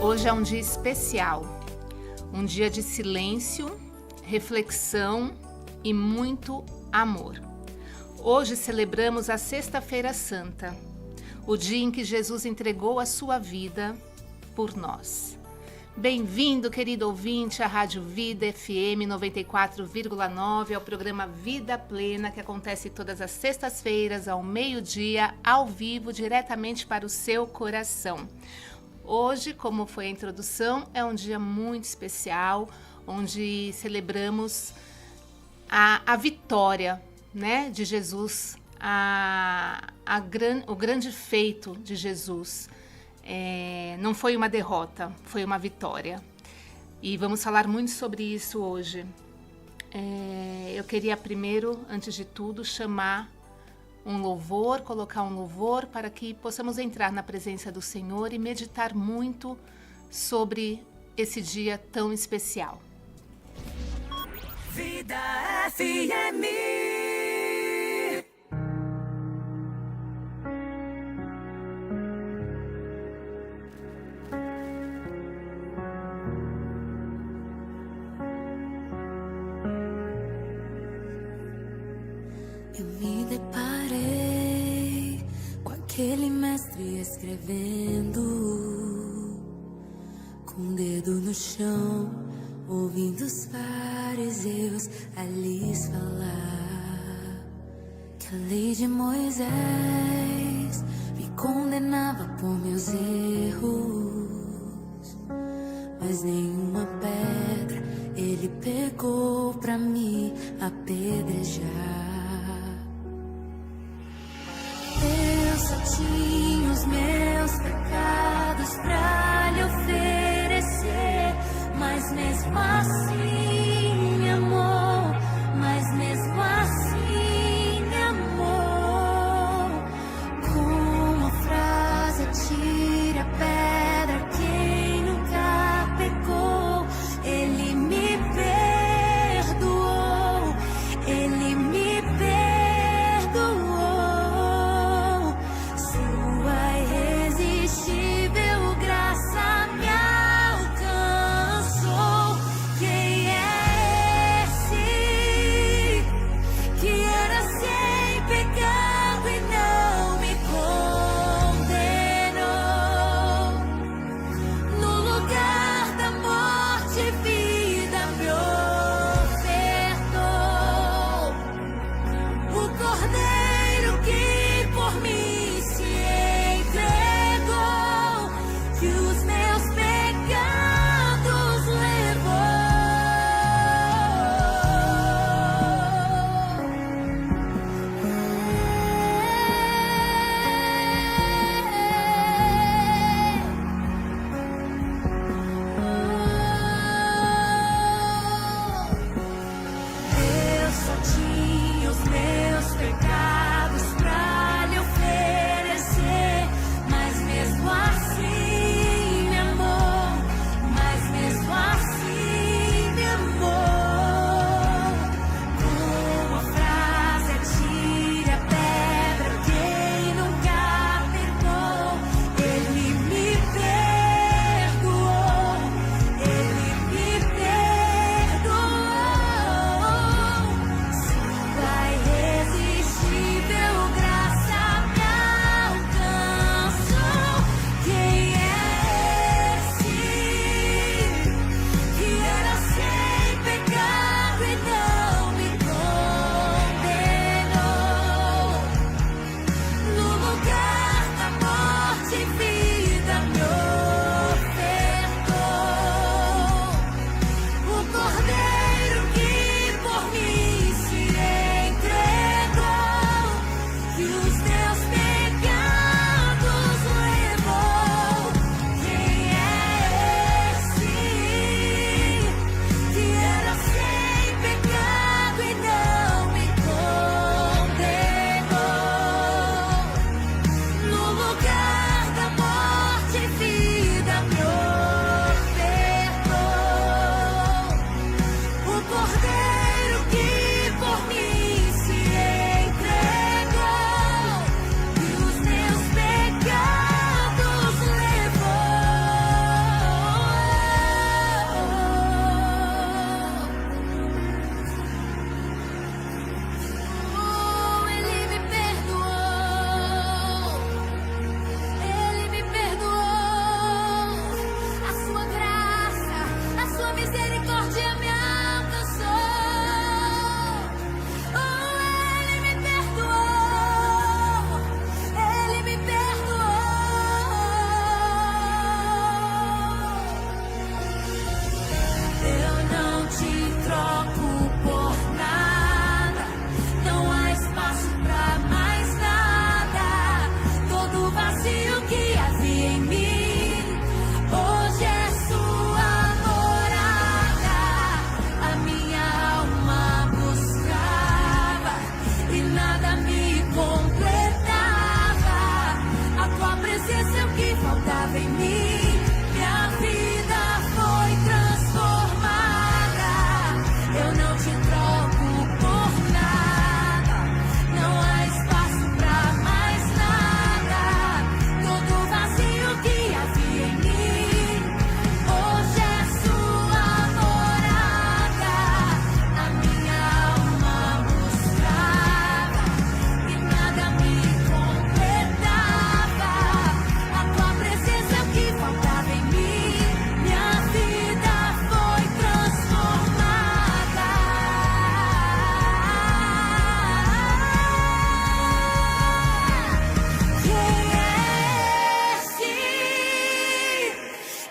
Hoje é um dia especial, um dia de silêncio, reflexão e muito amor. Hoje celebramos a Sexta-feira Santa, o dia em que Jesus entregou a sua vida por nós. Bem-vindo, querido ouvinte, à Rádio Vida FM 94,9, ao programa Vida Plena, que acontece todas as sextas-feiras, ao meio-dia, ao vivo, diretamente para o seu coração. Hoje, como foi a introdução, é um dia muito especial, onde celebramos a vitória, né, de Jesus, o grande feito de Jesus. Não foi uma derrota, foi uma vitória. E vamos falar muito sobre isso hoje. Eu queria primeiro, antes de tudo, colocar um louvor para que possamos entrar na presença do Senhor e meditar muito sobre esse dia tão especial. Vida FM. Eu me deparei com aquele mestre escrevendo, com o dedo no chão, ouvindo os fariseus a lhes falar que a lei de Moisés me condenava por meus erros, mas nenhuma pedra ele pegou pra me apedrejar. Eu só tinha os meus pecados pra lhe oferecer, mas mesmo assim me amou, mas mesmo assim me amou. Com uma frase atire a pedra quem nunca pecou, ele me perdoou, ele me perdoou.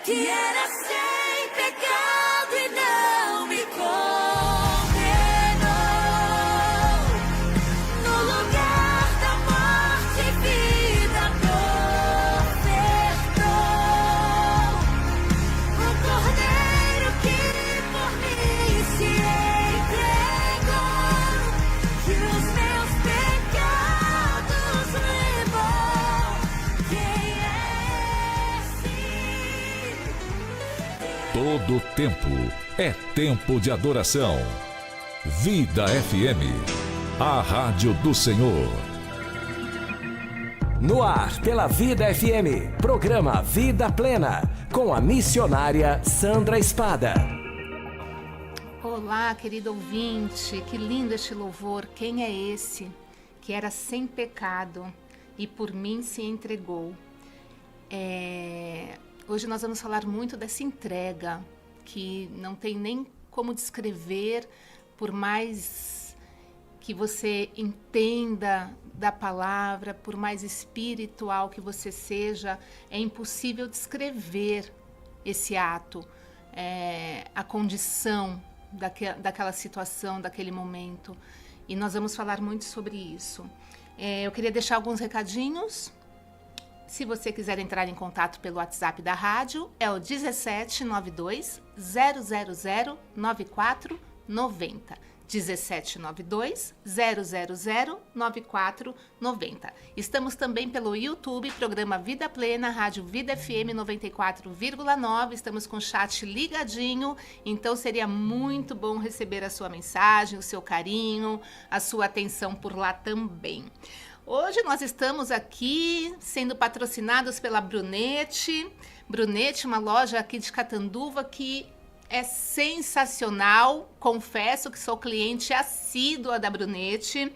que era sem pecado e não me condenou. No lugar da morte, vida ofertou. O Cordeiro que por mim se entregou, que os meus pecados levou. Quem é esse? Todo tempo é tempo de adoração. Vida FM, a rádio do Senhor. No ar, pela Vida FM, programa Vida Plena, com a missionária Sandra Espada. Olá, querido ouvinte, que lindo este louvor. Quem é esse que era sem pecado e por mim se entregou? Hoje nós vamos falar muito dessa entrega, que não tem nem como descrever, por mais que você entenda da palavra, por mais espiritual que você seja, é impossível descrever esse ato, a condição daquela situação, daquele momento. E nós vamos falar muito sobre isso. Eu queria deixar alguns recadinhos. Se você quiser entrar em contato pelo WhatsApp da rádio, é o 1792 000 9490. 1792 000 9490. Estamos também pelo YouTube, programa Vida Plena, Rádio Vida FM 94,9. Estamos com o chat ligadinho, então seria muito bom receber a sua mensagem, o seu carinho, a sua atenção por lá também. Hoje nós estamos aqui sendo patrocinados pela Brunetti. Brunetti, uma loja aqui de Catanduva que é sensacional. Confesso que sou cliente assídua da Brunetti.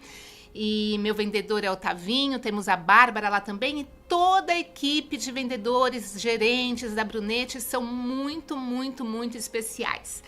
E meu vendedor é o Tavinho, temos a Bárbara lá também. E toda a equipe de vendedores, gerentes da Brunetti são muito, muito, muito especiais.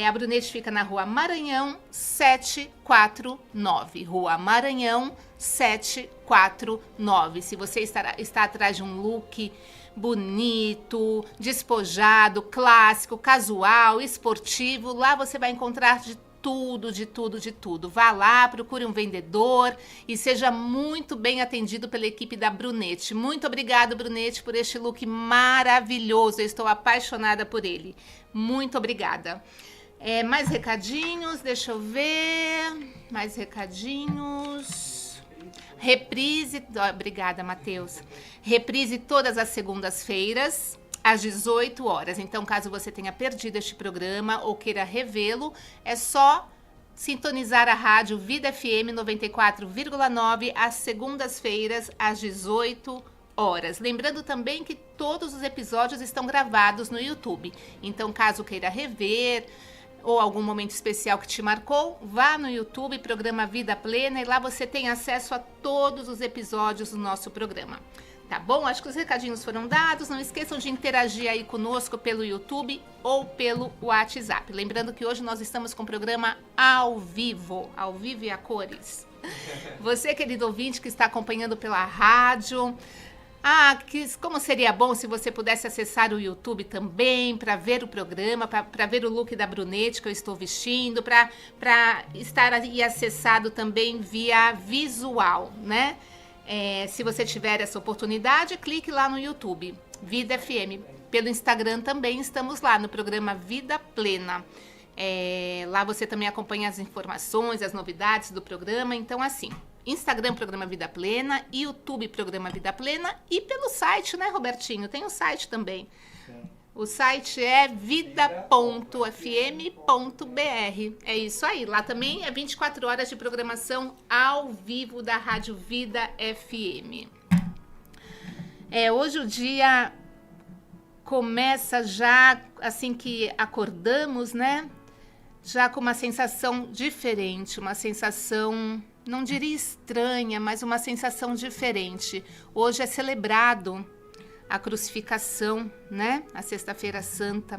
A Brunetti fica na Rua Maranhão 749. Rua Maranhão 749. Se você está atrás de um look bonito, despojado, clássico, casual, esportivo, lá você vai encontrar de tudo, de tudo, de tudo. Vá lá, procure um vendedor e seja muito bem atendido pela equipe da Brunetti. Muito obrigada, Brunetti, por este look maravilhoso. Eu estou apaixonada por ele. Muito obrigada. Mais recadinhos, deixa eu ver. Mais recadinhos. Reprise, obrigada, Matheus. Reprise todas as segundas-feiras, às 18 horas. Então, caso você tenha perdido este programa ou queira revê-lo, é só sintonizar a rádio Vida FM 94,9 às segundas-feiras, às 18 horas. Lembrando também que todos os episódios estão gravados no YouTube. Então, caso queira rever ou algum momento especial que te marcou, vá no YouTube, programa Vida Plena, e lá você tem acesso a todos os episódios do nosso programa. Tá bom? Acho que os recadinhos foram dados. Não esqueçam de interagir aí conosco pelo YouTube ou pelo WhatsApp. Lembrando que hoje nós estamos com o programa ao vivo e a cores. Você, querido ouvinte, que está acompanhando pela rádio, como seria bom se você pudesse acessar o YouTube também para ver o programa, para ver o look da Brunetti que eu estou vestindo, para estar aí acessado também via visual, né? Se você tiver essa oportunidade, clique lá no YouTube, Vida FM. Pelo Instagram também estamos lá no programa Vida Plena. Lá você também acompanha as informações, as novidades do programa. Então, assim, Instagram, Programa Vida Plena, YouTube, Programa Vida Plena, e pelo site, né, Robertinho? Tem o site também. Sim. O site é vida.fm.br. É isso aí. Lá também é 24 horas de programação ao vivo da Rádio Vida FM. Hoje o dia começa já assim que acordamos, né? Já com uma sensação diferente, uma sensação, não diria estranha, mas uma sensação diferente. Hoje é celebrado a crucificação, né? A Sexta-feira Santa.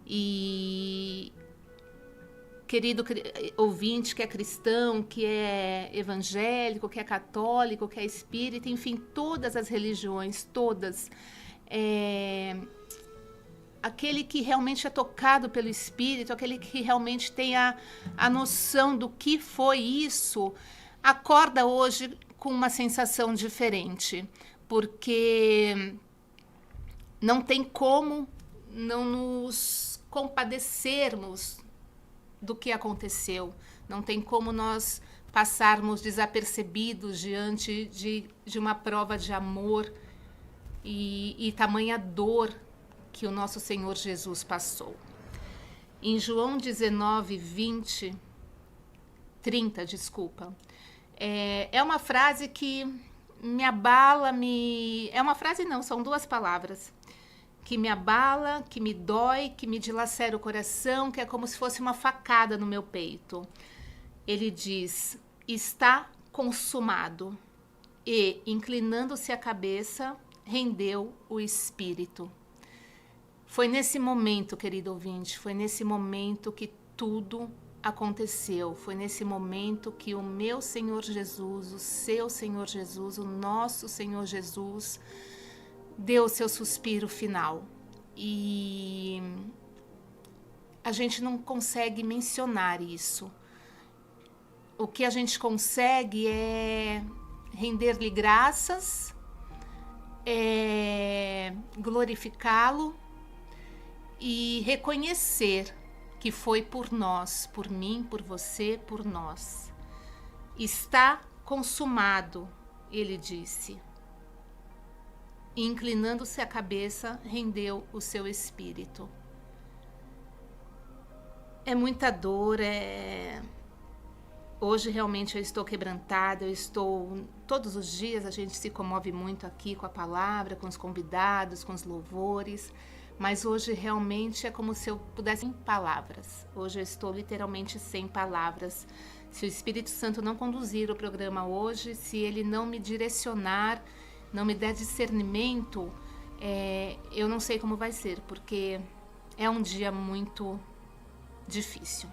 E querido ouvinte que é cristão, que é evangélico, que é católico, que é espírita, enfim, todas as religiões, todas, aquele que realmente é tocado pelo Espírito, aquele que realmente tem a noção do que foi isso, acorda hoje com uma sensação diferente, porque não tem como não nos compadecermos do que aconteceu, não tem como nós passarmos desapercebidos diante de uma prova de amor e tamanha dor que o nosso Senhor Jesus passou. Em João 19, 30, é uma frase que me abala, é uma frase não, são duas palavras, que me abala, que me dói, que me dilacera o coração, que é como se fosse uma facada no meu peito. Ele diz, está consumado, e, inclinando-se a cabeça, rendeu o espírito. Foi nesse momento, querido ouvinte, foi nesse momento que tudo aconteceu. Foi nesse momento que o meu Senhor Jesus, o seu Senhor Jesus, o nosso Senhor Jesus, deu o seu suspiro final. E a gente não consegue mencionar isso. O que a gente consegue é render-lhe graças, glorificá-lo e reconhecer que foi por nós, por mim, por você, por nós. Está consumado, ele disse. E, inclinando-se a cabeça, rendeu o seu espírito. É muita dor, Hoje realmente eu estou quebrantada, todos os dias a gente se comove muito aqui com a palavra, com os convidados, com os louvores, mas hoje realmente é como se eu pudesse sem palavras. Hoje eu estou literalmente sem palavras. Se o Espírito Santo não conduzir o programa hoje, se ele não me direcionar, não me der discernimento, eu não sei como vai ser, porque é um dia muito difícil.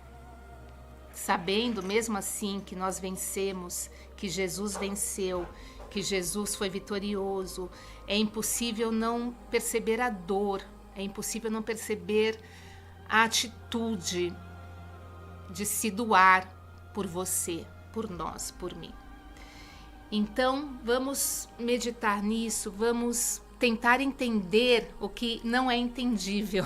Sabendo mesmo assim que nós vencemos, que Jesus venceu, que Jesus foi vitorioso, é impossível não perceber a dor, é impossível não perceber a atitude de se doar por você, por nós, por mim. Então, vamos meditar nisso, vamos tentar entender o que não é entendível.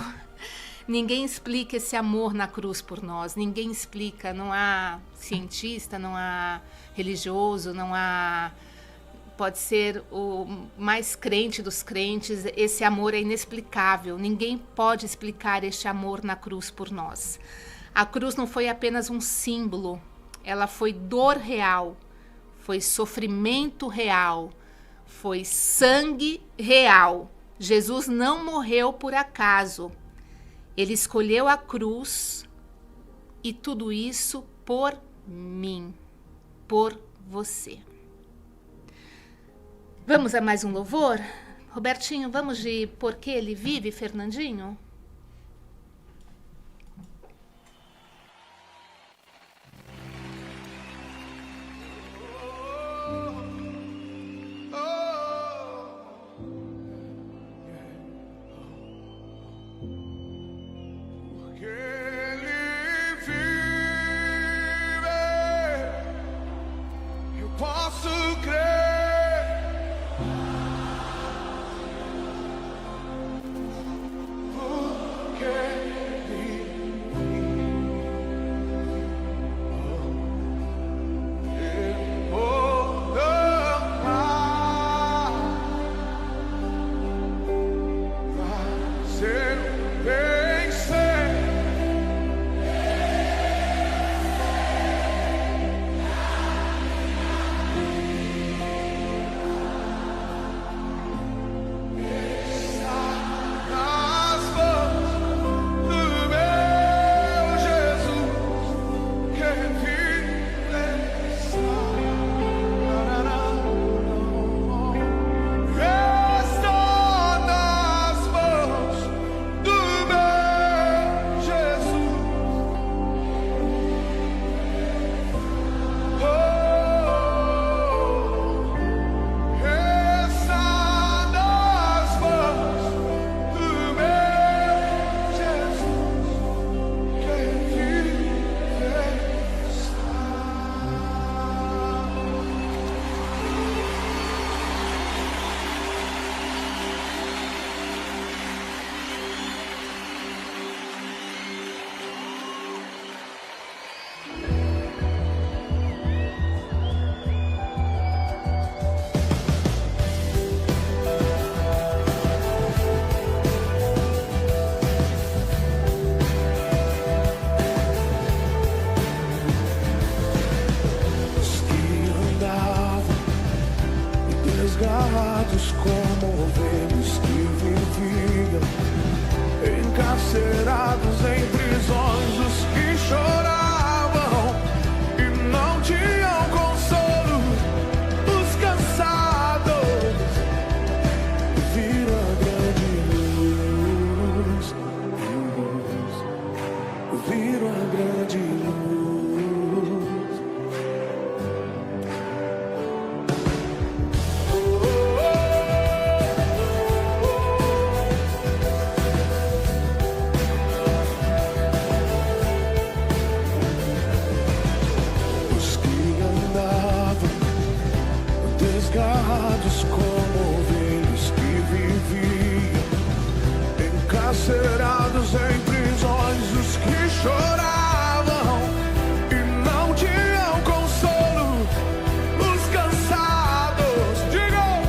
Ninguém explica esse amor na cruz por nós, ninguém explica, não há cientista, não há religioso, não há... Pode ser o mais crente dos crentes, esse amor é inexplicável, ninguém pode explicar este amor na cruz por nós. A cruz não foi apenas um símbolo, ela foi dor real, foi sofrimento real, foi sangue real. Jesus não morreu por acaso. Ele escolheu a cruz e tudo isso por mim, por você. Vamos a mais um louvor? Robertinho, vamos de Porque Ele Vive, Fernandinho? Está nas mãos do meu encarcerados em prisões, os que choravam e não tinham consolo, os cansados, digam,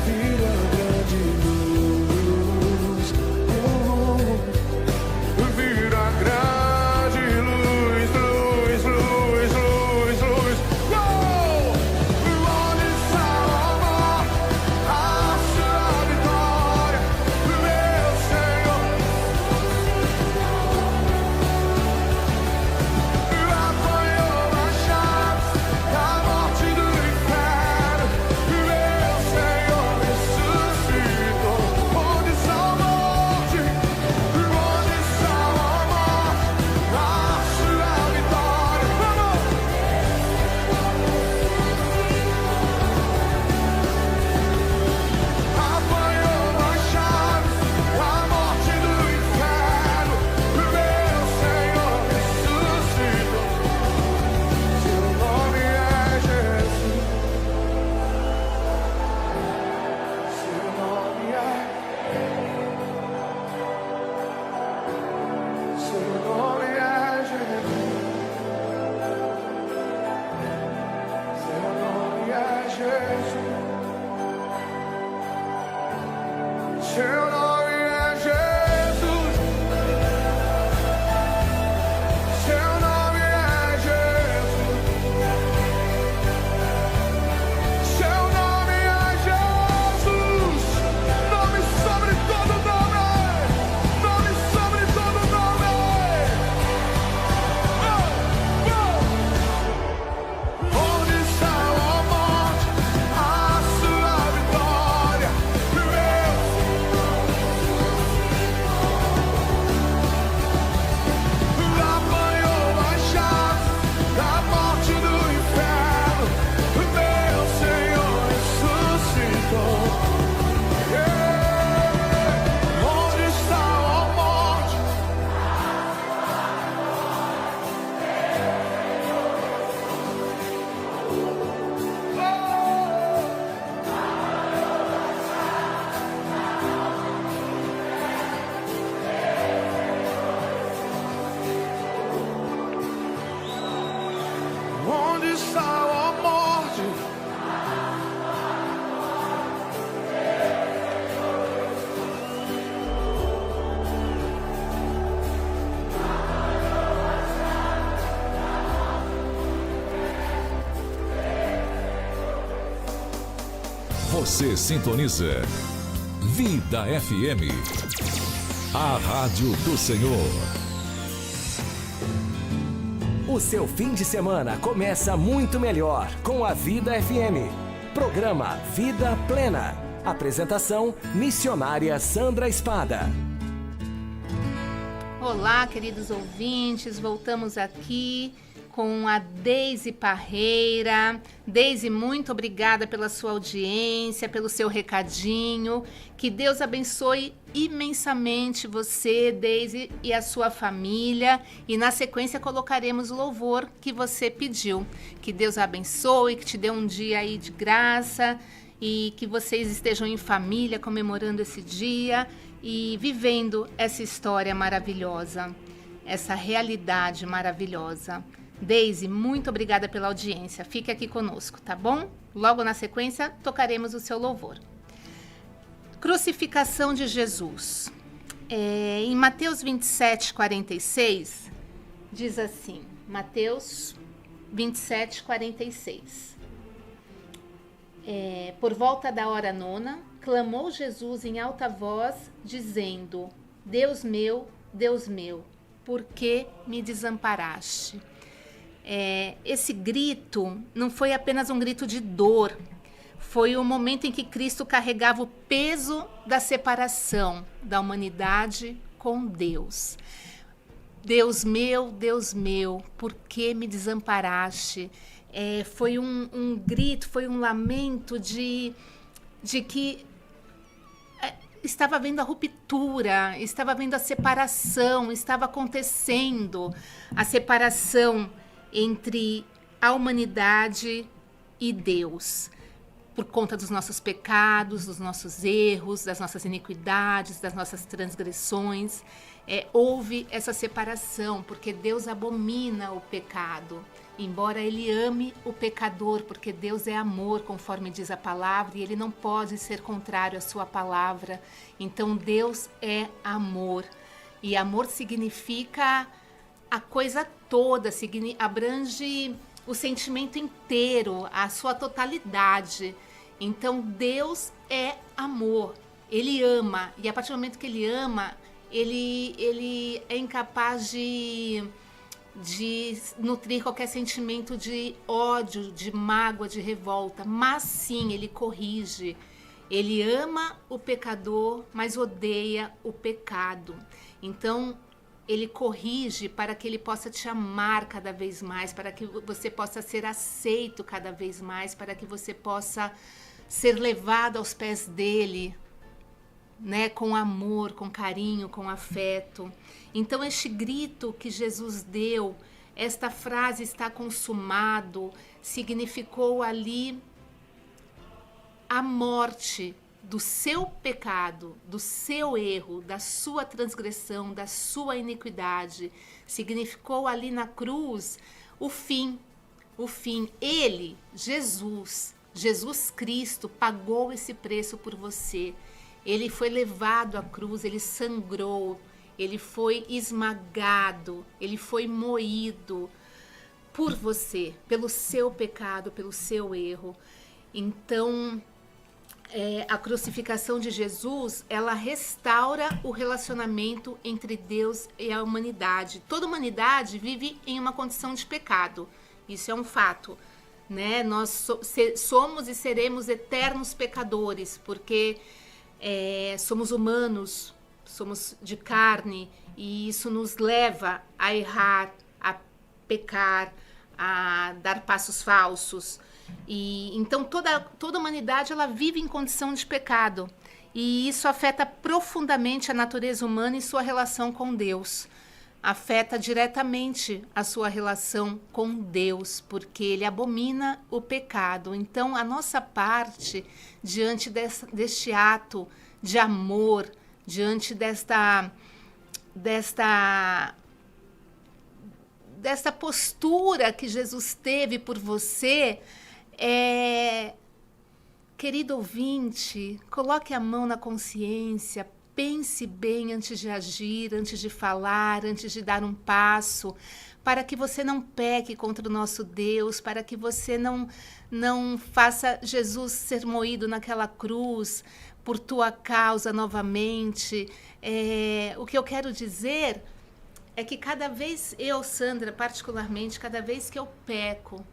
vira grande luz, vira grande luz, luz, luz, luz, luz. Onde está o amor, a sua vitória, meu Senhor? Apanhou machados da morte do inferno, meu Senhor ressuscitou. Onde está a morte? Onde está o amor, a sua vitória? Apanhou machados da morte do inferno, meu Senhor ressuscitou. Seu nome é Jesus. Seu nome é. Seu nome é Jesus. Seu nome é Jesus. Seu nome é Jesus. Seu nome é Jesus. Seu nome é Jesus. Nome sobre todo nome. Nome sobre todo nome. Onde está a morte, a sua vitória? Apanhou machados da morte do inferno, meu Senhor ressuscitou. Onde está a morte? Onde está a morte? Você sintoniza Vida FM, a rádio do Senhor. O seu fim de semana começa muito melhor com a Vida FM. Programa Vida Plena. Apresentação: missionária Sandra Espada. Olá, queridos ouvintes, voltamos aqui com a Deise Parreira. Deise, muito obrigada pela sua audiência, pelo seu recadinho. Que Deus abençoe imensamente você, Deise, e a sua família. E na sequência colocaremos o louvor que você pediu. Que Deus abençoe, que te dê um dia aí de graça e que vocês estejam em família comemorando esse dia e vivendo essa história maravilhosa, essa realidade maravilhosa. Deise, muito obrigada pela audiência. Fique aqui conosco, tá bom? Logo na sequência, tocaremos o seu louvor. Crucificação de Jesus. Em Mateus 27, 46, diz assim, Mateus 27, 46. Por volta da hora nona, clamou Jesus em alta voz, dizendo, Deus meu, por que me desamparaste? Esse grito não foi apenas um grito de dor, foi o momento em que Cristo carregava o peso da separação da humanidade com Deus. Deus meu, por que me desamparaste? Foi um grito, foi um lamento de que estava havendo a ruptura, estava havendo a separação, estava acontecendo a separação entre a humanidade e Deus. por conta dos nossos pecados, dos nossos erros, das nossas iniquidades, das nossas transgressões. Houve essa separação, porque Deus abomina o pecado, embora Ele ame o pecador, porque Deus é amor, conforme diz a palavra, e Ele não pode ser contrário à sua palavra. Então Deus é amor, e amor significa a coisa toda, abrange o sentimento inteiro, a sua totalidade. Então Deus é amor, Ele ama, e a partir do momento que Ele ama, ele é incapaz de nutrir qualquer sentimento de ódio, de mágoa, de revolta, mas sim, Ele corrige. Ele ama o pecador, mas odeia o pecado. Então, Ele corrige para que Ele possa te amar cada vez mais, para que você possa ser aceito cada vez mais, para que você possa ser levado aos pés dEle, né, com amor, com carinho, com afeto. Então, este grito que Jesus deu, esta frase "está consumado", significou ali a morte do seu pecado, do seu erro, da sua transgressão, da sua iniquidade. Significou ali na cruz o fim. Ele, Jesus Cristo, pagou esse preço por você. Ele foi levado à cruz, ele sangrou, ele foi esmagado, ele foi moído por você, pelo seu pecado, pelo seu erro. Então, a crucificação de Jesus, ela restaura o relacionamento entre Deus e a humanidade. Toda humanidade vive em uma condição de pecado, isso é um fato, né? Nós somos e seremos eternos pecadores, porque somos humanos, somos de carne, e isso nos leva a errar, a pecar, a dar passos falsos. E então toda a humanidade, ela vive em condição de pecado, e isso afeta profundamente a natureza humana e sua relação com Deus. Afeta diretamente a sua relação com Deus, porque Ele abomina o pecado. Então, a nossa parte, diante deste ato de amor, diante desta postura que Jesus teve por você, querido ouvinte, coloque a mão na consciência, pense bem antes de agir, antes de falar, antes de dar um passo, para que você não peque contra o nosso Deus, para que você não faça Jesus ser moído naquela cruz por tua causa novamente. O que eu quero dizer é que cada vez eu, Sandra, particularmente, cada vez que eu peco,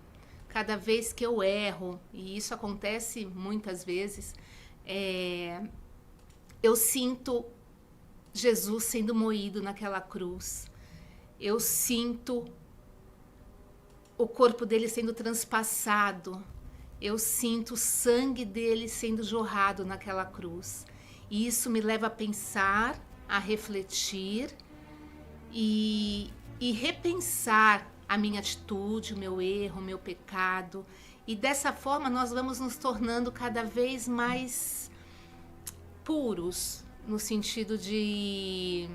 cada vez que eu erro, e isso acontece muitas vezes, eu sinto Jesus sendo moído naquela cruz. Eu sinto o corpo dele sendo transpassado. Eu sinto o sangue dele sendo jorrado naquela cruz. E isso me leva a pensar, a refletir e repensar a minha atitude, o meu erro, o meu pecado. E dessa forma nós vamos nos tornando cada vez mais puros, no sentido de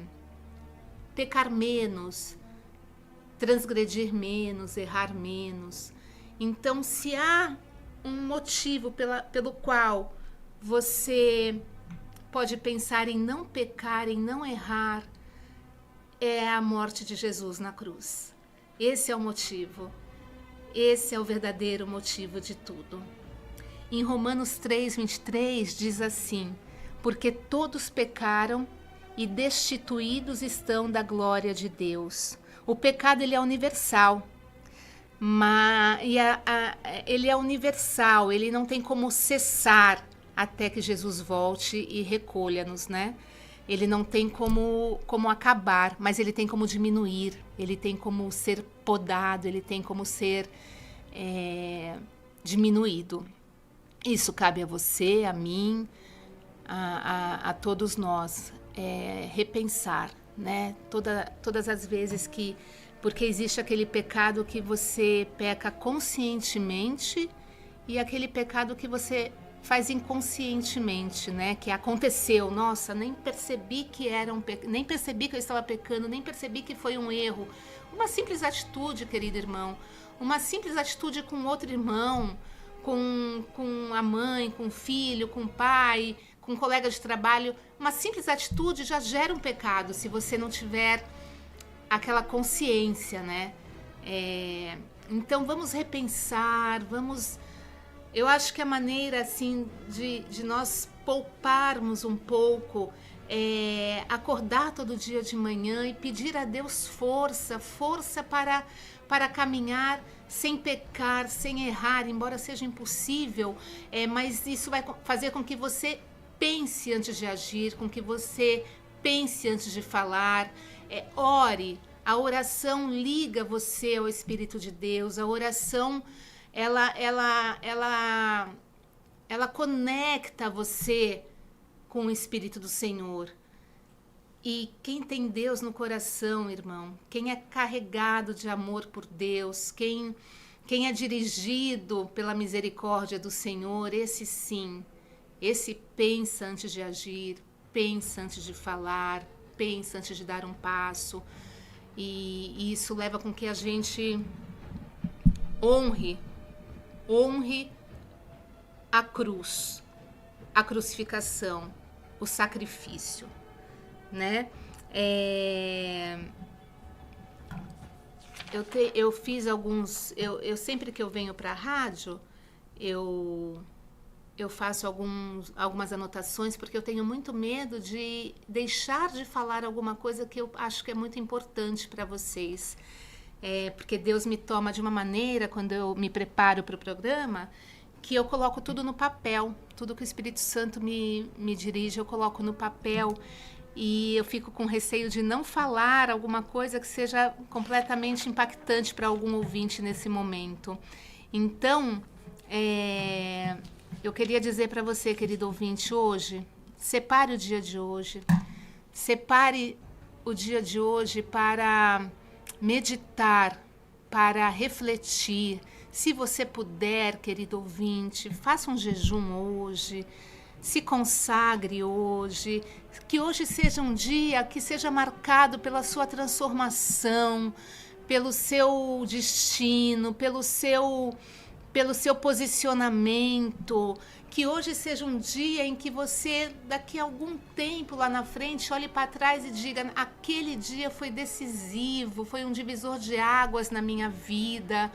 pecar menos, transgredir menos, errar menos. Então, se há um motivo pelo qual você pode pensar em não pecar, em não errar, é a morte de Jesus na cruz. Esse é o motivo. Esse é o verdadeiro motivo de tudo. Em Romanos 3:23 diz assim: porque todos pecaram e destituídos estão da glória de Deus. O pecado, ele é universal. Ele é universal, ele não tem como cessar até que Jesus volte e recolha-nos, né? Ele não tem como acabar, mas ele tem como diminuir, ele tem como ser podado, ele tem como ser diminuído. Isso cabe a você, a mim, a todos nós, repensar, né? Todas as vezes porque existe aquele pecado que você peca conscientemente e aquele pecado que você faz inconscientemente, né? Que aconteceu. Nossa, nem percebi que nem percebi que eu estava pecando, nem percebi que foi um erro. Uma simples atitude, querido irmão, uma simples atitude com outro irmão, com a mãe, com o filho, com o pai, com um colega de trabalho, uma simples atitude já gera um pecado se você não tiver aquela consciência, né? Então vamos repensar, eu acho que a maneira assim de nós pouparmos um pouco é acordar todo dia de manhã e pedir a Deus força para caminhar sem pecar, sem errar, embora seja impossível, mas isso vai fazer com que você pense antes de agir, com que você pense antes de falar, ore. A oração liga você ao Espírito de Deus, a oração ela conecta você com o Espírito do Senhor. E quem tem Deus no coração, irmão, quem é carregado de amor por Deus, quem é dirigido pela misericórdia do Senhor, esse sim, esse pensa antes de agir, pensa antes de falar, pensa antes de dar um passo. E isso leva com que a gente honre a cruz, a crucificação, o sacrifício, né? Eu fiz alguns, eu sempre que eu venho para a rádio, eu faço algumas anotações, porque eu tenho muito medo de deixar de falar alguma coisa que eu acho que é muito importante para vocês. Porque Deus me toma de uma maneira, quando eu me preparo para o programa, que eu coloco tudo no papel. Tudo que o Espírito Santo me dirige, eu coloco no papel. E eu fico com receio de não falar alguma coisa que seja completamente impactante para algum ouvinte nesse momento. Então, eu queria dizer para você, querido ouvinte, hoje, separe o dia de hoje. Separe o dia de hoje para meditar, para refletir. Se você puder, querido ouvinte, faça um jejum hoje, se consagre hoje, que hoje seja um dia que seja marcado pela sua transformação, pelo seu destino, pelo seu posicionamento, que hoje seja um dia em que você, daqui a algum tempo lá na frente, olhe para trás e diga: aquele dia foi decisivo, foi um divisor de águas na minha vida.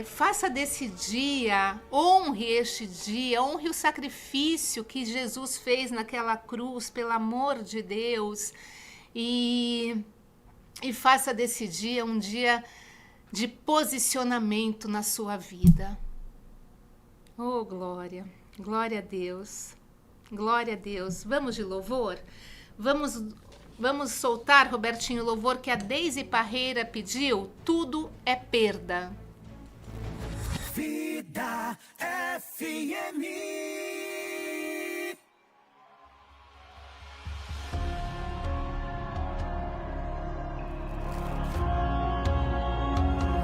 Faça desse dia, honre este dia, honre o sacrifício que Jesus fez naquela cruz, pelo amor de Deus, e faça desse dia um dia de posicionamento na sua vida. Oh, glória, glória a Deus, glória a Deus. Vamos de louvor? Vamos soltar, Robertinho, o louvor que a Deise Parreira pediu? Tudo é perda. Vida FM.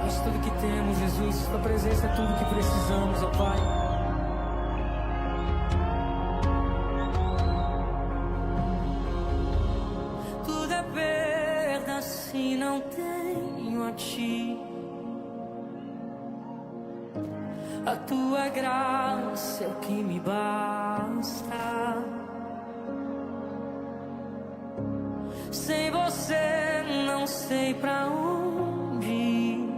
És tudo que temos, Jesus. Tua presença é tudo que precisamos, ó Pai. Tudo é perda se não tenho a Ti. A Tua graça é o que me basta. Sem Você não sei pra onde ir.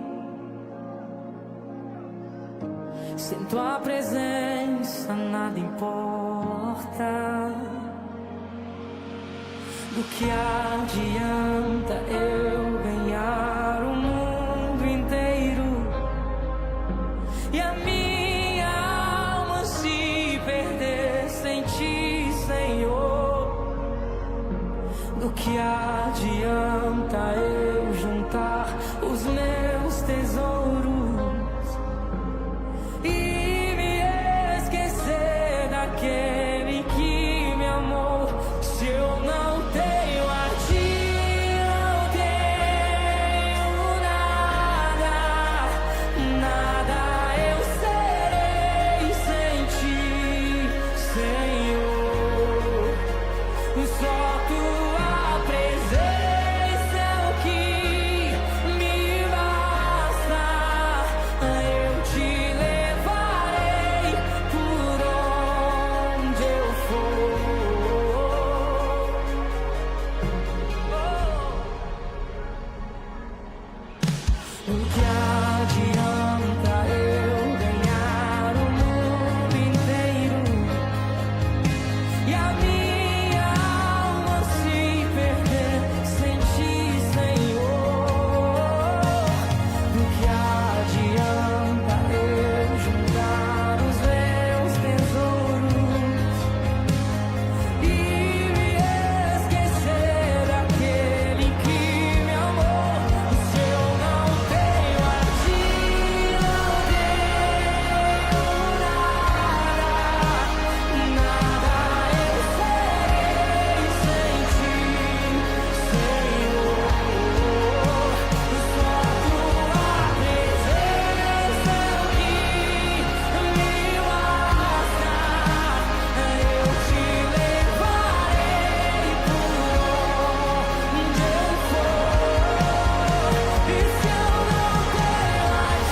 Sem Tua presença nada importa. Do que adianta eu ganhar o mundo inteiro e a minha alma se perder sem Ti, Senhor? Do que adianta eu juntar os meus tesouros e me esquecer daquele que me amou? Se eu não tenho a Ti, não tenho nada, nada eu sei. Só tua presença é o que me basta. Eu te levarei por onde eu for. O que adianta eu ganhar o mundo inteiro e a minha alma se perder sem ti, Senhor? Do que adianta eu juntar os meus tesouros e me esquecer daquele que me amou? Se eu não tenho a ti, não tenho nada eu serei sem ti, Senhor. Só tua presença é o que me basta. Eu te levarei por onde eu for. E se eu não tenho a ti, não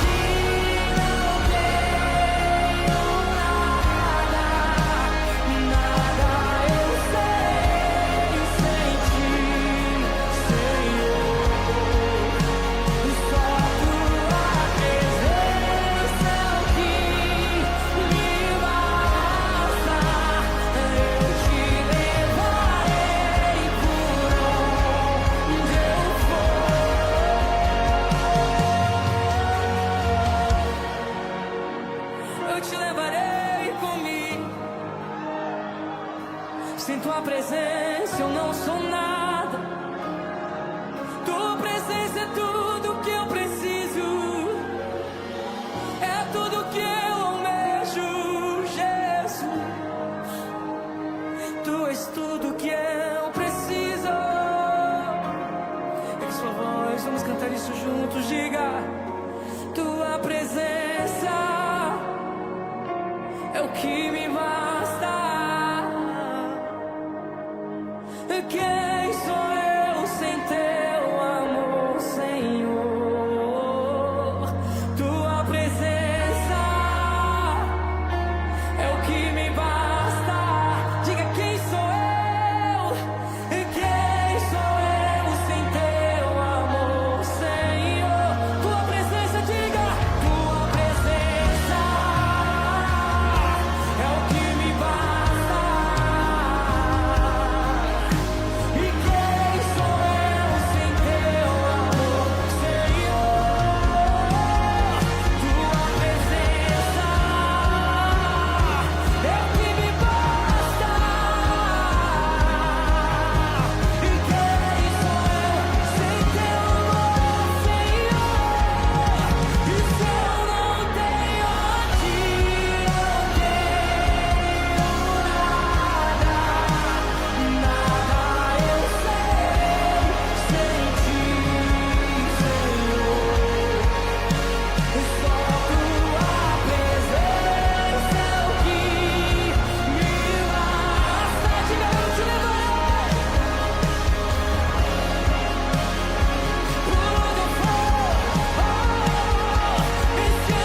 tenho nada eu serei sem ti, Senhor. Só tua presença é o que me basta. Eu te levarei por onde eu for. Eu te levarei comigo. Sem tua presença eu não sou nada. Tua presença é tudo que eu preciso. É tudo que eu almejo, Jesus. Tu és tudo que eu preciso. Pegue sua voz, vamos cantar isso juntos. Diga: tua presença é o que me basta. Quem sou eu sem teu amor, Senhor? Tua presença é o que me basta. Diga: quem sou eu? Quem sou eu sem teu amor, Senhor? Tua presença, diga: tua presença é o que me basta. E quem sou eu sem teu amor, Senhor? Tua presença é o que me basta. E quem sou eu sem teu amor, Senhor? E se eu não tenho a ti, não tenho nada eu serei sem ti, Senhor. Só tua presença é o que me basta. Diga: eu te levarei por onde eu for. E se eu não tenho a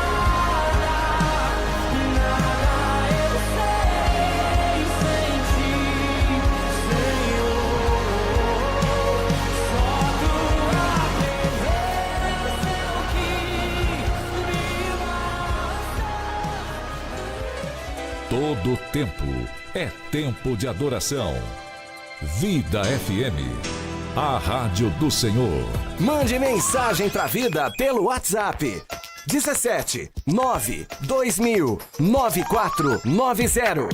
ti, não tenho nada eu serei sem ti, Senhor. Só tua presença é o que me basta. Todo tempo é tempo de adoração. Vida FM, a rádio do Senhor. Mande mensagem pra vida pelo WhatsApp 17 9 2000 9490.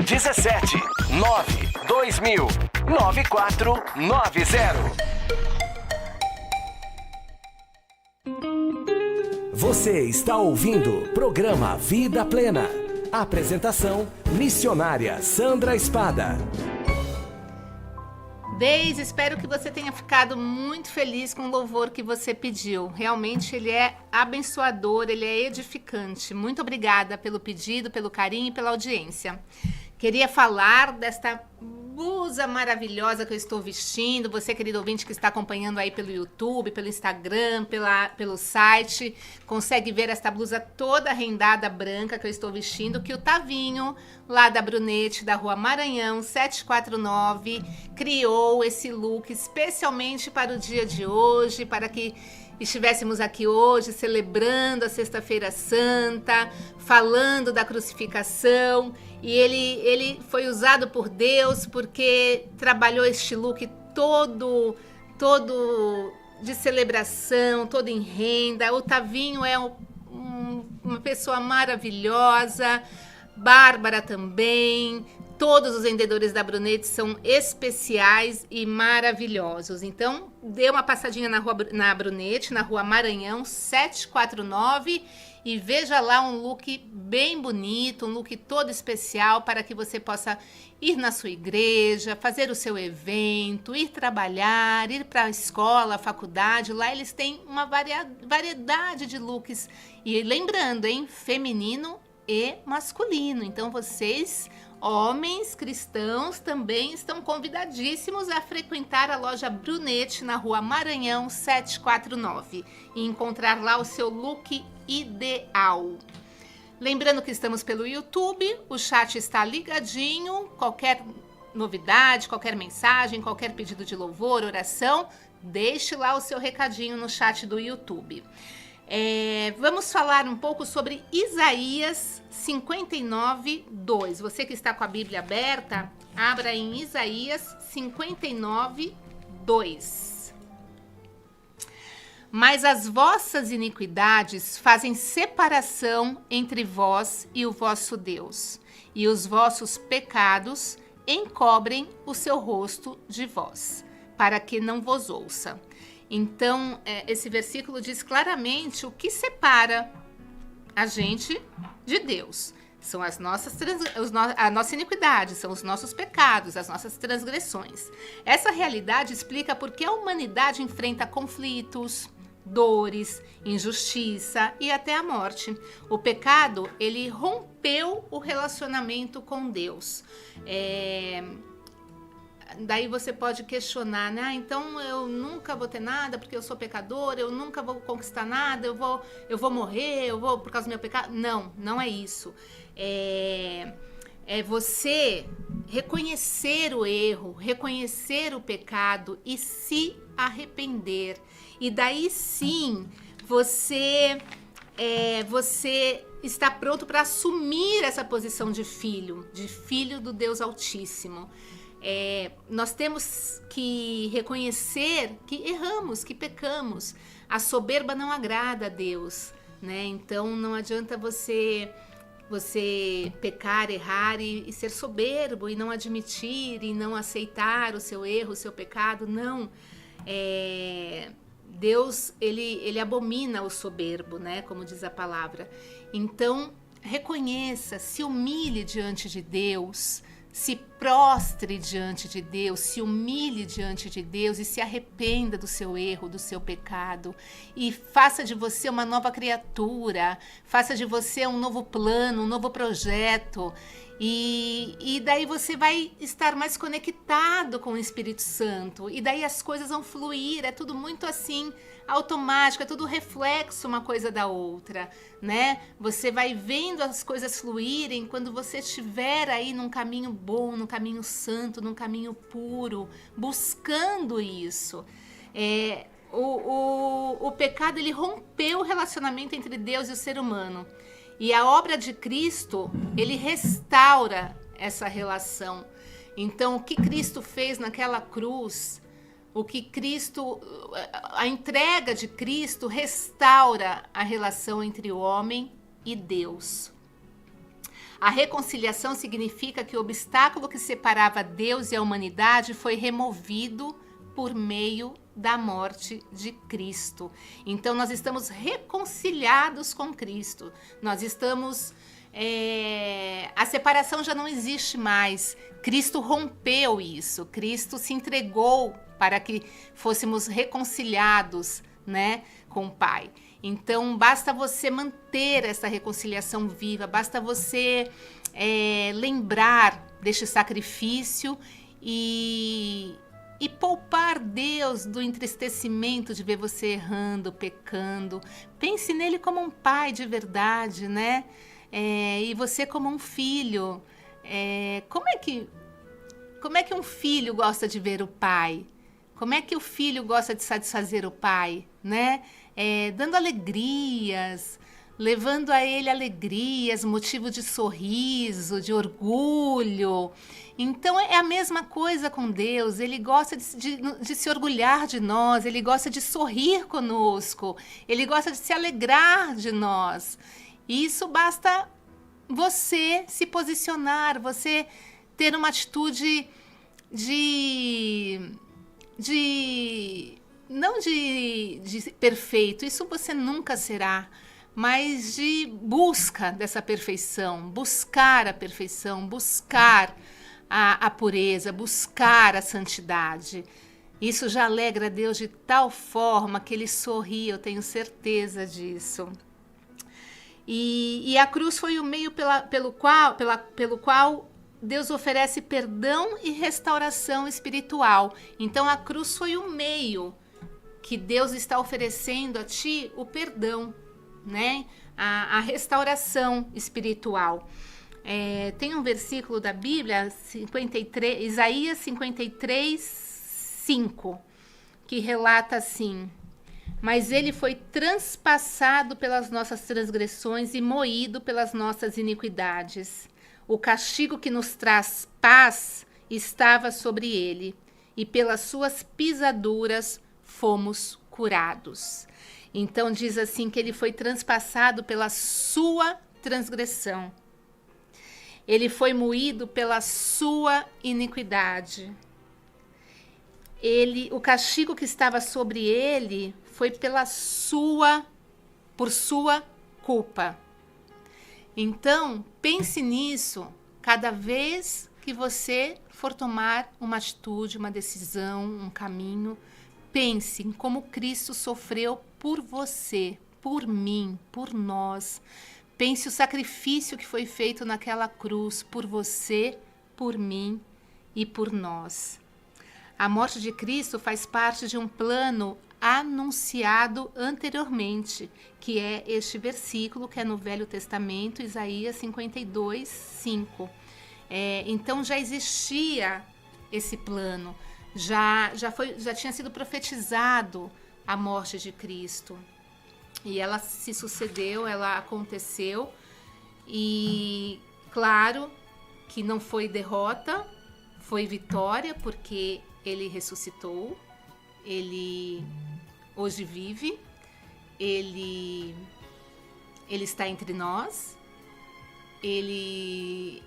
17 9 2000 9490. Você está ouvindo o programa Vida Plena. Apresentação: missionária Sandra Espada. Deise, espero que você tenha ficado muito feliz com o louvor que você pediu. Realmente ele é abençoador, ele é edificante. Muito obrigada pelo pedido, pelo carinho e pela audiência. Queria falar desta blusa maravilhosa que eu estou vestindo. Você, querido ouvinte, que está acompanhando aí pelo YouTube, pelo Instagram, pelo site, consegue ver esta blusa toda rendada branca que eu estou vestindo, que o Tavinho, lá da Brunete, da Rua Maranhão, 749, criou esse look especialmente para o dia de hoje, para que estivéssemos aqui hoje celebrando a Sexta-feira Santa, falando da crucificação, e ele foi usado por Deus porque trabalhou este look todo de celebração, todo em renda. O Tavinho é uma pessoa maravilhosa, Bárbara também. Todos os vendedores da Brunete são especiais e maravilhosos. Então, dê uma passadinha na Brunete, na Rua Maranhão, 749, e veja lá um look bem bonito, um look todo especial para que você possa ir na sua igreja, fazer o seu evento, ir trabalhar, ir para a escola, a faculdade. Lá eles têm uma variedade de looks. E lembrando, hein, feminino e masculino. Então, vocês, homens cristãos, também estão convidadíssimos a frequentar a loja Brunete na Rua Maranhão 749 e encontrar lá o seu look ideal. Lembrando que estamos pelo YouTube, o chat está ligadinho, qualquer novidade, qualquer mensagem, qualquer pedido de louvor, oração, deixe lá o seu recadinho no chat do YouTube. Vamos falar um pouco sobre Isaías 59, 2. Você que está com a Bíblia aberta, abra em Isaías 59, 2. Mas as vossas iniquidades fazem separação entre vós e o vosso Deus, e os vossos pecados encobrem o seu rosto de vós, para que não vos ouça. Então, esse versículo diz claramente o que separa a gente de Deus. São a nossa iniquidade, são os nossos pecados, as nossas transgressões. Essa realidade explica por que a humanidade enfrenta conflitos, dores, injustiça e até a morte. O pecado, ele rompeu o relacionamento com Deus. Daí você pode questionar, né? Então eu nunca vou ter nada porque eu sou pecador, eu nunca vou conquistar nada, eu vou morrer, por causa do meu pecado. Não, não é isso. É você reconhecer o erro, reconhecer o pecado e se arrepender. E daí sim, você está pronto para assumir essa posição de filho do Deus Altíssimo. Nós temos que reconhecer que erramos, que pecamos. A soberba não agrada a Deus, né? Então não adianta você pecar, errar e ser soberbo e não admitir e não aceitar o seu erro, o seu pecado. Não. Deus, ele abomina o soberbo, né? Como diz a palavra. Então, reconheça, se humilhe diante de Deus, se prostre diante de Deus, se humilhe diante de Deus e se arrependa do seu erro, do seu pecado e faça de você uma nova criatura, faça de você um novo plano, um novo projeto e daí você vai estar mais conectado com o Espírito Santo e daí as coisas vão fluir, é tudo muito assim automático, é tudo reflexo uma coisa da outra, né? Você vai vendo as coisas fluírem quando você estiver aí num caminho bom, num caminho santo, num caminho puro, buscando isso. O pecado, ele rompeu o relacionamento entre Deus e o ser humano. E a obra de Cristo, ele restaura essa relação. Então, o que Cristo fez naquela cruz, a entrega de Cristo restaura a relação entre o homem e Deus. A reconciliação significa que o obstáculo que separava Deus e a humanidade foi removido por meio da morte de Cristo. Então nós estamos reconciliados com Cristo. Nós estamos a separação já não existe mais. Cristo rompeu isso. Cristo se entregou para que fôssemos reconciliados, né, com o Pai. Então, basta você manter essa reconciliação viva, basta você lembrar deste sacrifício e poupar Deus do entristecimento de ver você errando, pecando. Pense nele como um pai de verdade, né? E você como um filho. Como é que um filho gosta de ver o pai? Como é que o filho gosta de satisfazer o pai, né? Dando alegrias, levando a ele alegrias, motivo de sorriso, de orgulho. Então é a mesma coisa com Deus. Ele gosta de se orgulhar de nós, ele gosta de sorrir conosco, ele gosta de se alegrar de nós. E isso basta você se posicionar, você ter uma atitude não de perfeito, isso você nunca será, mas de busca dessa perfeição, buscar a perfeição, buscar a pureza, buscar a santidade. Isso já alegra a Deus de tal forma que ele sorri, eu tenho certeza disso. E a cruz foi o meio pelo qual Deus oferece perdão e restauração espiritual. Então a cruz foi o meio que Deus está oferecendo a ti o perdão, né? A restauração espiritual. Tem um versículo da Bíblia, Isaías 53, 5, que relata assim: mas ele foi transpassado pelas nossas transgressões e moído pelas nossas iniquidades. O castigo que nos traz paz estava sobre ele, e pelas suas pisaduras fomos curados. Então diz assim que ele foi transpassado pela sua transgressão. Ele foi moído pela sua iniquidade. O castigo que estava sobre ele foi por sua culpa. Então, pense nisso cada vez que você for tomar uma atitude, uma decisão, um caminho. Pense em como Cristo sofreu por você, por mim, por nós. Pense o sacrifício que foi feito naquela cruz por você, por mim e por nós. A morte de Cristo faz parte de um plano anunciado anteriormente, que é este versículo que é no Velho Testamento, Isaías 52, 5. Então já existia esse plano, já tinha sido profetizado a morte de Cristo. E ela se sucedeu, ela aconteceu, e claro que não foi derrota, foi vitória, porque ele ressuscitou, ele hoje vive, ele está entre nós, ele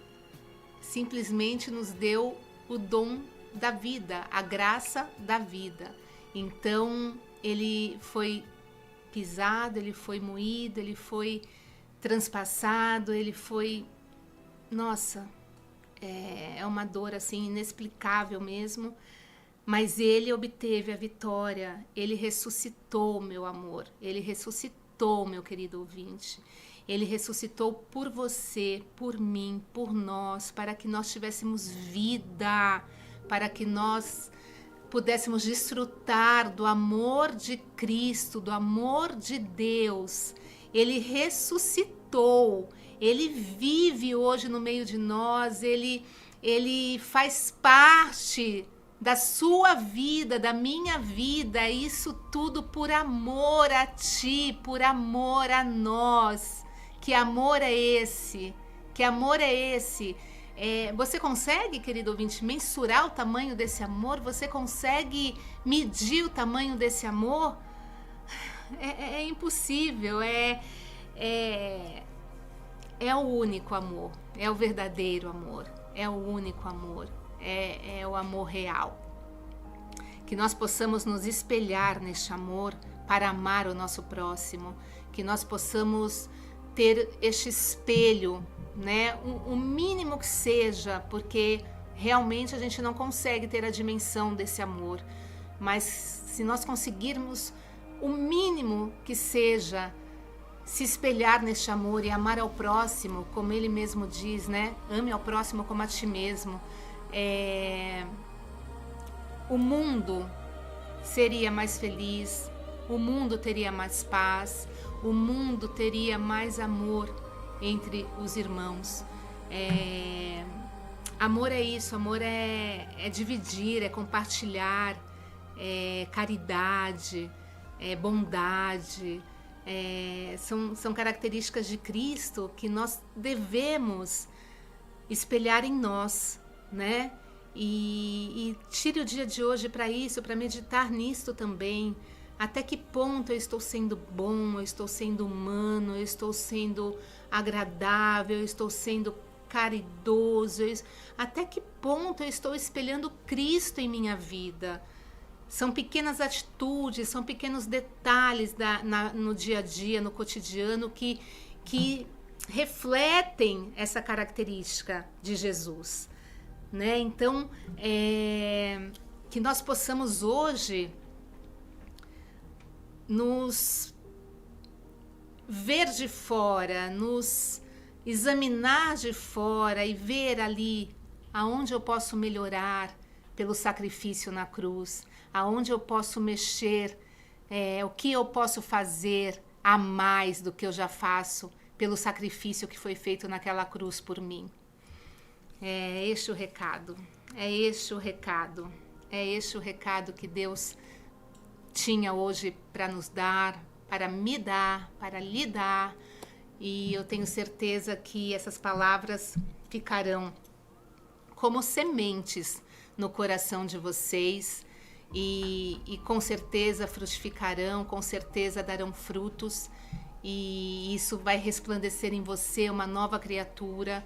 simplesmente nos deu o dom da vida, a graça da vida. Então ele foi pisado, ele foi moído, ele foi transpassado, ele foi... Nossa, é uma dor assim inexplicável mesmo, mas ele obteve a vitória, ele ressuscitou, meu amor, ele ressuscitou, meu querido ouvinte, ele ressuscitou por você, por mim, por nós, para que nós tivéssemos vida, para que nós pudéssemos desfrutar do amor de Cristo, do amor de Deus. Ele ressuscitou, ele vive hoje no meio de nós, ele faz parte da sua vida, da minha vida, isso tudo por amor a ti, por amor a nós. Que amor é esse? Que amor é esse? Você consegue, querido ouvinte, mensurar o tamanho desse amor? Você consegue medir o tamanho desse amor? É impossível, é o único amor, é o verdadeiro amor, é o único amor, é o amor real. Que nós possamos nos espelhar neste amor para amar o nosso próximo, que nós possamos ter este espelho, né? O mínimo que seja, porque realmente a gente não consegue ter a dimensão desse amor, mas se nós conseguirmos o mínimo que seja, se espelhar neste amor e amar ao próximo, como ele mesmo diz, né? Ame ao próximo como a ti mesmo. O mundo seria mais feliz, o mundo teria mais paz, o mundo teria mais amor entre os irmãos. Amor é isso, amor é dividir, é compartilhar, é caridade, é bondade, são características de Cristo que nós devemos espelhar em nós, né? E tire o dia de hoje para isso, para meditar nisto também. Até que ponto eu estou sendo bom, eu estou sendo humano, eu estou sendo agradável, eu estou sendo caridoso, até que ponto eu estou espelhando Cristo em minha vida. São pequenas atitudes, são pequenos detalhes no dia a dia, no cotidiano, que refletem essa característica de Jesus, né? Então, que nós possamos hoje nos ver de fora, nos examinar de fora e ver ali aonde eu posso melhorar pelo sacrifício na cruz, aonde eu posso mexer, o que eu posso fazer a mais do que eu já faço pelo sacrifício que foi feito naquela cruz por mim. É este o recado, é este o recado, é este o recado que Deus tinha hoje para nos dar, para me dar, para lhe dar. E eu tenho certeza que essas palavras ficarão como sementes no coração de vocês e com certeza frutificarão, com certeza darão frutos, e isso vai resplandecer em você uma nova criatura,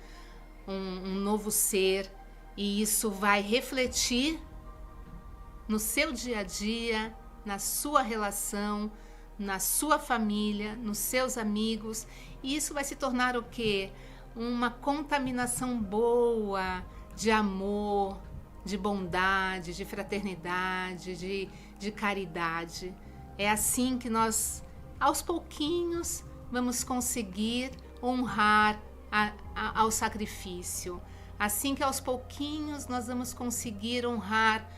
um novo ser, e isso vai refletir no seu dia a dia, na sua relação, na sua família, nos seus amigos, e isso vai se tornar o quê? Uma contaminação boa de amor, de bondade, de fraternidade, de caridade. É assim que nós, aos pouquinhos, vamos conseguir honrar ao sacrifício. Assim que aos pouquinhos nós vamos conseguir honrar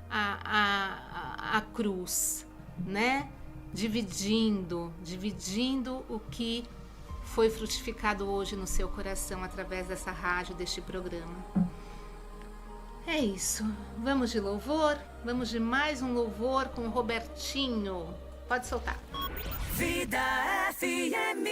a cruz, né? Dividindo o que foi frutificado hoje no seu coração através dessa rádio, deste programa. É isso. Vamos de louvor? Vamos de mais um louvor com o Robertinho. Pode soltar. Vida FM.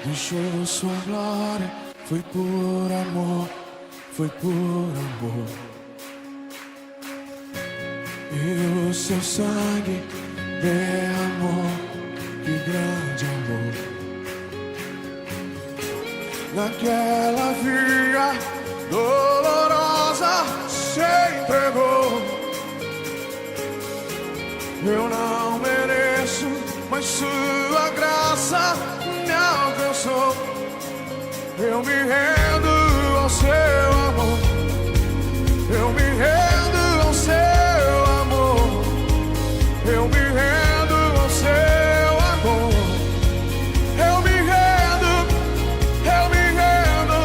Deixou sua glória, foi por amor, foi por amor. E o seu sangue derramou, que grande amor. Naquela via dolorosa se entregou. Eu não mereço, mas sua graça me alcançou. Eu me rendo ao seu amor. Eu me rendo ao seu amor. Eu me rendo ao seu amor. Eu me rendo, eu me rendo.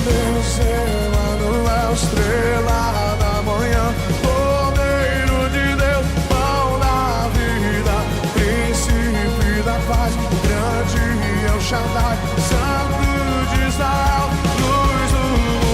Deus Emanuel, estrela da manhã, Cordeiro de Deus, pão da vida, príncipe da paz, grande El Shaddai, Santo de Israel, luz do mundo.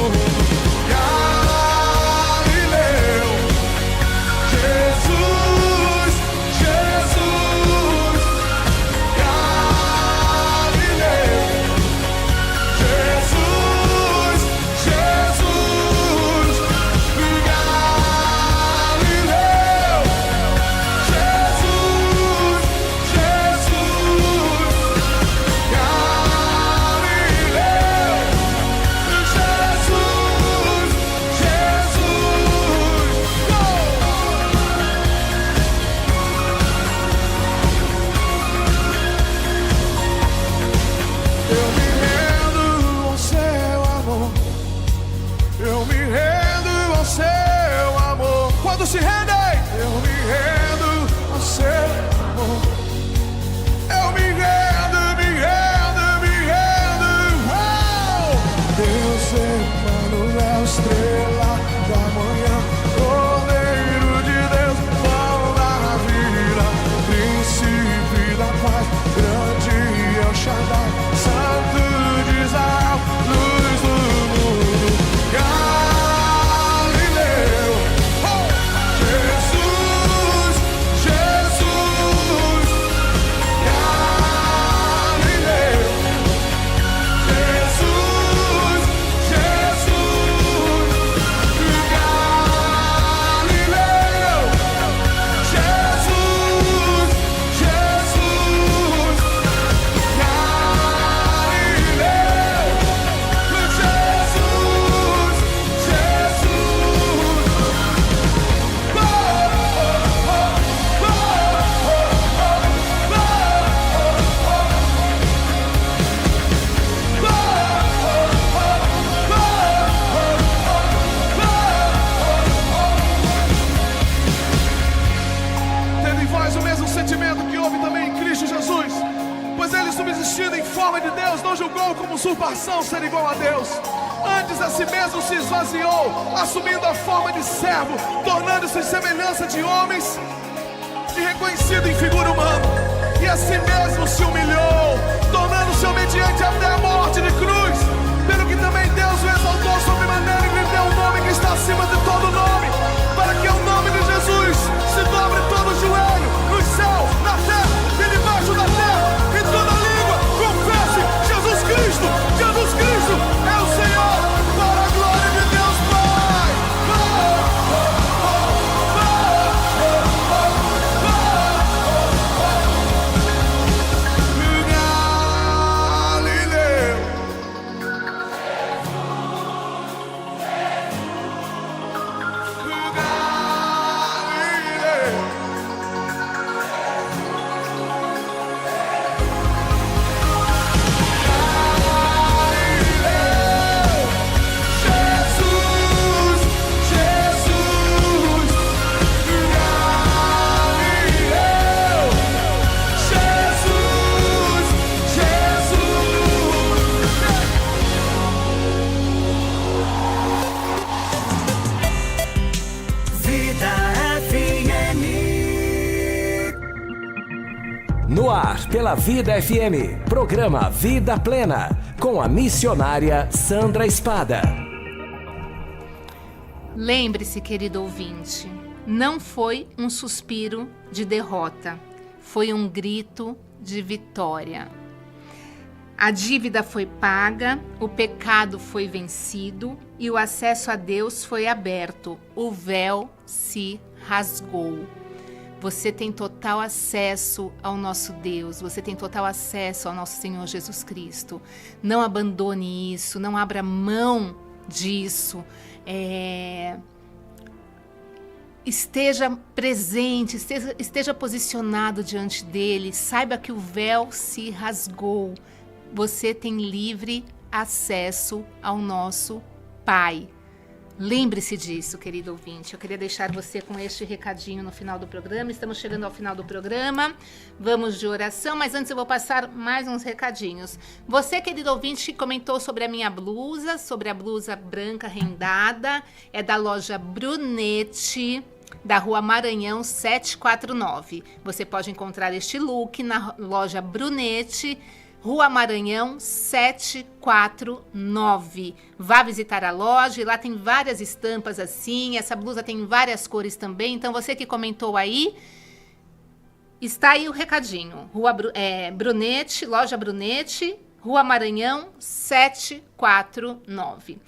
Todos se rendem. Eu me rendo ao seu amor. Eu me rendo, me rendo, me rendo. Uau! Deus Emmanuel, estrela da manhã, Cordeiro de Deus, pão da vida, príncipe da paz, grande El Shaddai, Santo de Israel, luz do mundo, Galileu. Oh! Jesus, Jesus, Galileu. Jesus, Jesus, Galileu. Jesus, Jesus, Tendo em vós o mesmo sentimento que houve também em Cristo Jesus, pois ele, subsistindo em forma de Deus, não julgou como usurpação ser igual a Deus. Antes a si mesmo se esvaziou, assumindo a forma de servo, tornando-se em semelhança de homens e reconhecido em figura humana. E a si mesmo se humilhou, tornando-se obediente até a morte de cruz. Pelo que também Deus o exaltou sobremaneira e lhe deu um nome que está acima de todo nome, para que o nome de Jesus se dobre todo o joelho, no céu, na terra e debaixo da terra, e toda língua confesse: Jesus Cristo, Jesus Cristo é o Senhor, para a glória de Deus Pai. Galileu. Galileu. Jesus, Jesus, Galileu. Jesus, Jesus. Vida FM. No ar, pela Vida FM, programa Vida Plena, com a missionária Sandra Espada. Lembre-se, querido ouvinte, não foi um suspiro de derrota, foi um grito de vitória. A dívida foi paga, o pecado foi vencido e o acesso a Deus foi aberto. O véu se rasgou. Você tem total acesso ao nosso Deus, você tem total acesso ao nosso Senhor Jesus Cristo. Não abandone isso, não abra mão disso. Esteja presente, esteja posicionado diante dele. Saiba que o véu se rasgou. Você tem livre acesso ao nosso Pai. Lembre-se disso, querido ouvinte. Eu queria deixar você com este recadinho no final do programa. Estamos chegando ao final do programa. Vamos de oração, mas antes eu vou passar mais uns recadinhos. Você, querido ouvinte, que comentou sobre a minha blusa, sobre a blusa branca rendada, é da loja Brunete, da Rua Maranhão 749. Você pode encontrar este look na loja Brunete, Rua Maranhão 749. Vá visitar a loja e lá tem várias estampas assim. Essa blusa tem várias cores também. Então você que comentou aí, está aí o recadinho. Brunete, loja Brunete, Rua Maranhão 749.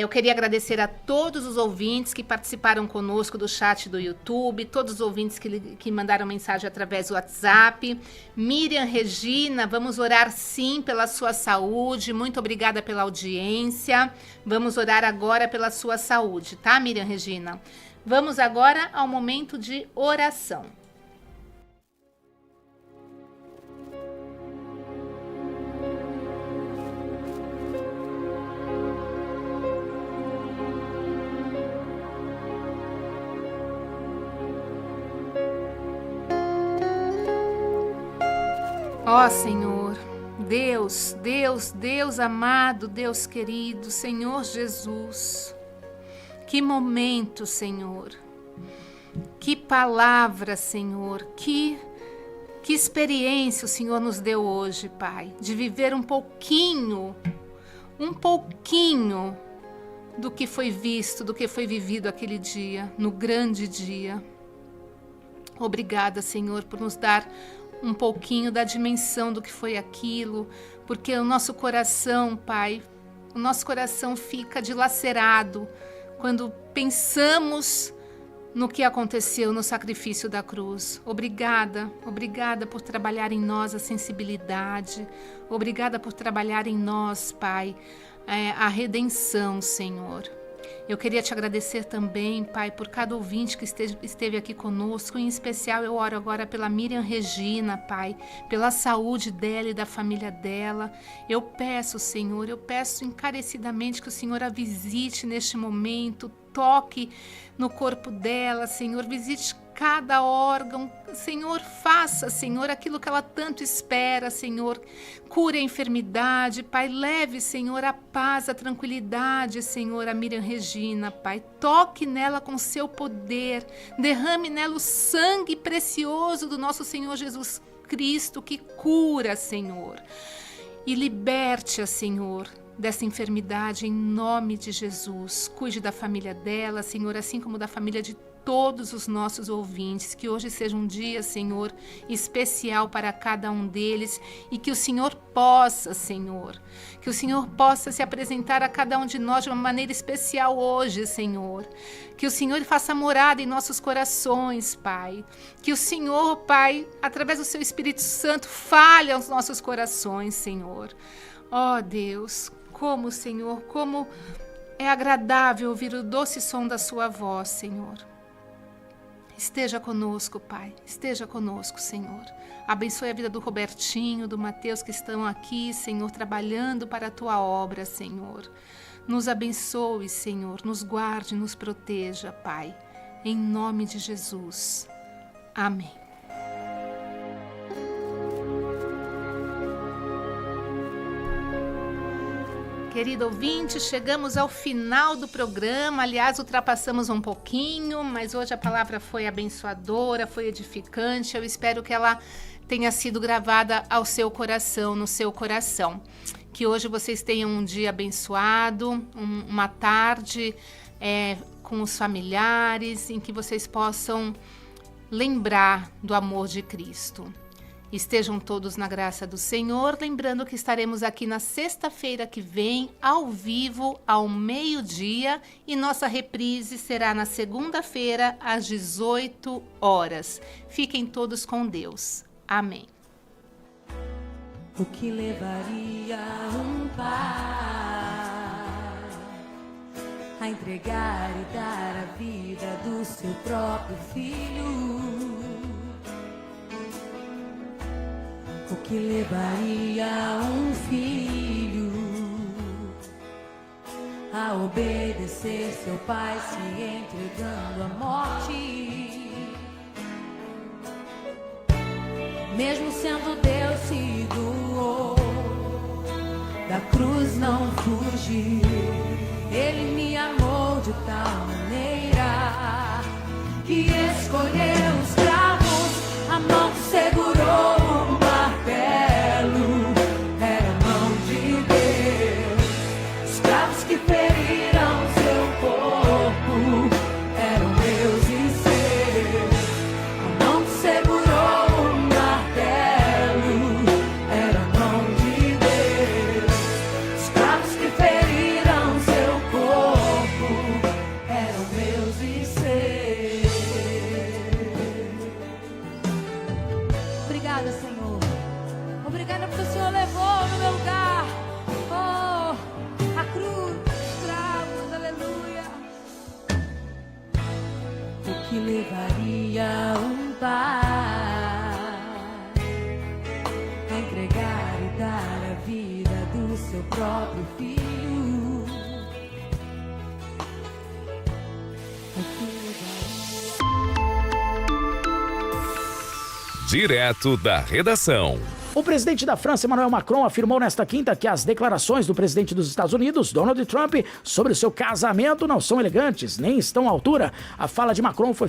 Eu queria agradecer a todos os ouvintes que participaram conosco do chat do YouTube, todos os ouvintes que mandaram mensagem através do WhatsApp. Miriam, Regina, vamos orar sim pela sua saúde. Muito obrigada pela audiência. Vamos orar agora pela sua saúde, tá, Miriam, Regina? Vamos agora ao momento de oração. Ó Senhor, Deus, Deus, Deus amado, Deus querido, Senhor Jesus, que momento, Senhor, que palavra, Senhor, que experiência o Senhor nos deu hoje, Pai, de viver um pouquinho do que foi visto, do que foi vivido aquele dia, no grande dia. Obrigada, Senhor, por nos dar um pouquinho da dimensão do que foi aquilo, porque o nosso coração, Pai, o nosso coração fica dilacerado quando pensamos no que aconteceu no sacrifício da cruz. Obrigada, obrigada por trabalhar em nós a sensibilidade, obrigada por trabalhar em nós, Pai, a redenção, Senhor. Eu queria te agradecer também, Pai, por cada ouvinte que esteve aqui conosco. Em especial, eu oro agora pela Miriam Regina, Pai, pela saúde dela e da família dela. Eu peço, Senhor, eu peço encarecidamente que o Senhor a visite neste momento, toque no corpo dela, Senhor, visite cada órgão, Senhor, faça, Senhor, aquilo que ela tanto espera, Senhor, cure a enfermidade, Pai, leve, Senhor, a paz, a tranquilidade, Senhor, a Miriam Regina, Pai, toque nela com seu poder, derrame nela o sangue precioso do nosso Senhor Jesus Cristo, que cura, Senhor, e liberte-a, Senhor, dessa enfermidade em nome de Jesus. Cuide da família dela, Senhor, assim como da família de todos os nossos ouvintes, que hoje seja um dia, Senhor, especial para cada um deles e que o Senhor possa, Senhor, que o Senhor possa se apresentar a cada um de nós de uma maneira especial hoje, Senhor, que o Senhor faça morada em nossos corações, Pai, que o Senhor, Pai, através do seu Espírito Santo, fale aos nossos corações, Senhor. Ó Deus, como, Senhor, como é agradável ouvir o doce som da sua voz, Senhor. Esteja conosco, Pai, esteja conosco, Senhor. Abençoe a vida do Robertinho, do Mateus, que estão aqui, Senhor, trabalhando para a tua obra, Senhor. Nos abençoe, Senhor, nos guarde, nos proteja, Pai, em nome de Jesus. Amém. Querido ouvinte, chegamos ao final do programa. Aliás, ultrapassamos um pouquinho, mas hoje a palavra foi abençoadora, foi edificante. Eu espero que ela tenha sido gravada ao seu coração, no seu coração. Que hoje vocês tenham um dia abençoado, uma tarde com os familiares, em que vocês possam lembrar do amor de Cristo. Estejam todos na graça do Senhor, lembrando que estaremos aqui na sexta-feira que vem, ao vivo, ao meio-dia, e nossa reprise será na segunda-feira, às 18 horas. Fiquem todos com Deus. Amém. O que levaria um pai a entregar e dar a vida do seu próprio filho? O que levaria um filho a obedecer seu pai, se entregando à morte? Mesmo sendo Deus, se doou, da cruz não fugiu. Ele me amou de tal maneira que escolheu os cravos, a mão que segurou o martelo era a mão de Deus. Os cravos que feriram seu corpo eram meus e seus. A mão que segurou o martelo era a mão de Deus. Os cravos que feriram seu corpo eram meus e seus. Obrigada, Senhor. Obrigada porque o Senhor levou no meu lugar. Oh, a cruz, os cravos, aleluia. O que levaria um pai a entregar e dar a vida do seu próprio filho? O que levaria... Direto da redação. O presidente da França, Emmanuel Macron, afirmou nesta quinta que as declarações do presidente dos Estados Unidos, Donald Trump, sobre o seu casamento não são elegantes, nem estão à altura. A fala de Macron foi